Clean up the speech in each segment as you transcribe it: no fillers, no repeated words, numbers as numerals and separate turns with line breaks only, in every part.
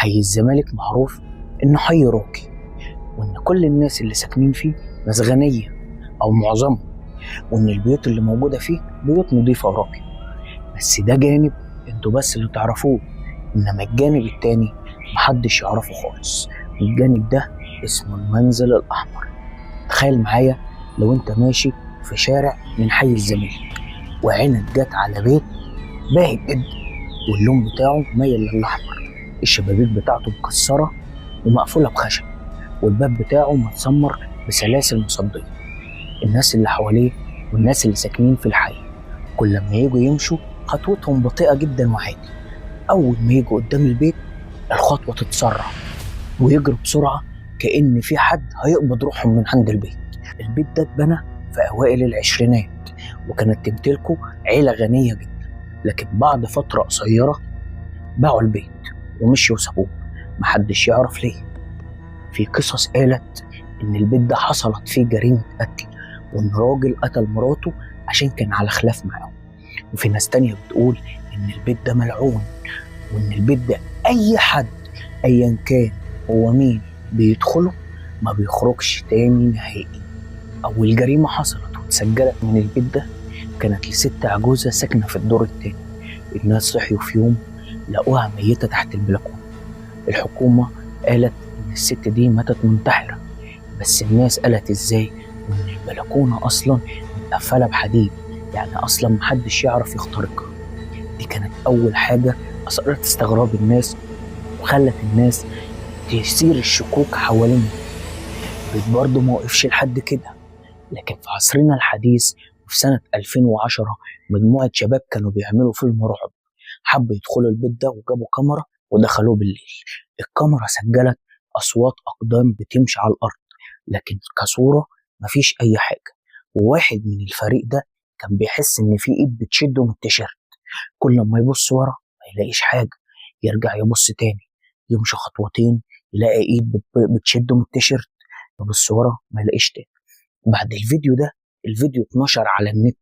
حي الزمالك معروف إنه حي راقي، وإن كل الناس اللي ساكنين فيه ناس غنية أو معظمهم، وإن البيوت اللي موجودة فيه بيوت نظيفة وراقية. بس ده جانب انتوا بس اللي تعرفوه، إنما الجانب التاني محدش يعرفه خالص، والجانب ده اسمه المنزل الأحمر. تخيل معايا لو انت ماشي في شارع من حي الزمالك وعينك جت على بيت باهت جدا واللون بتاعه مايل للأحمر، الشبابيك بتاعته مكسرة ومقفولة بخشب، والباب بتاعه متسمر بسلاسل مصدية. الناس اللي حواليه والناس اللي ساكنين في الحي كل ما يجوا يمشوا خطوتهم بطيئة جدا وعادي، أول ما يجوا قدام البيت الخطوة تتسرع ويجروا بسرعة كأن في حد هيقبض روحهم من عند البيت. البيت ده اتبنى في أوائل العشرينات وكانت تمتلكه عيلة غنية جدا، لكن بعد فترة قصيرة باعوا البيت ومشيوا وسابوه، محدش يعرف ليه. في قصص قالت إن البيت ده حصلت فيه جريمة قتل، وإن راجل قتل مراته عشان كان على خلاف معاهم، وفي ناس تانية بتقول إن البيت ده ملعون، وإن البيت ده أي حد أيا كان هو مين بيدخله ما بيخرجش تاني نهائي. أول الجريمة حصلت واتسجلت من البيت ده كانت لست عجوزة ساكنة في الدور التاني. الناس صحيوا في يوم لقوها ميتة تحت البلكونة. الحكومة قالت إن الست دي ماتت منتحرة، بس الناس قالت إزاي وإن البلكونة أصلا متقفلة بحديد، يعني أصلا محدش يعرف يخترقها. دي كانت أول حاجة أثارت استغراب الناس وخلت الناس تثير الشكوك حوالين البيت. برضه ما وقفش لحد كده، لكن في عصرنا الحديث وفي سنة 2010 مجموعة شباب كانوا بيعملوا فيلم رعب، حبوا يدخلوا البيت ده وجابوا كاميرا ودخلوه بالليل. الكاميرا سجلت أصوات أقدام بتمشي على الأرض، لكن كصورة مفيش أي حاجة. وواحد من الفريق ده كان بيحس إن في إيد بتشده من التيشيرت، كل ما يبص ورا ما يلاقيش حاجة، يرجع يبص تاني، يمشي خطوتين يلاقي إيد بتشده من التيشيرت، يبص ورا ما يلاقيش تاني. بعد الفيديو ده الفيديو اتنشر على النت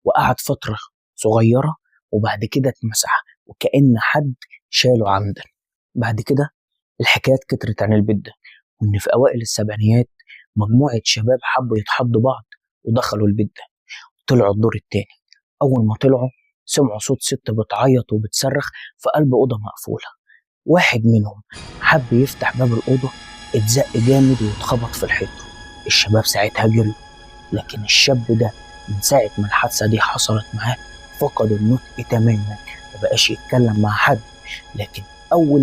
وقعد فترة صغيرة وبعد كده اتمسح وكأن حد شاله عمدا. بعد كده الحكايات كترت عن البيت ده، وإن في أوائل السبعينيات مجموعة شباب حبوا يتحدوا بعض ودخلوا البيت ده وطلعوا الدور التاني. أول ما طلعوا سمعوا صوت ست بتعيط وبتصرخ في قلب أوضة مقفولة. واحد منهم حب يفتح باب الأوضة، اتزق جامد واتخبط في الحيط. الشباب ساعتها جريوا، لكن الشاب ده من ساعة ما الحادثة دي حصلت معاه فقد النطق تماما، مبقاش يتكلم مع حد. لكن أول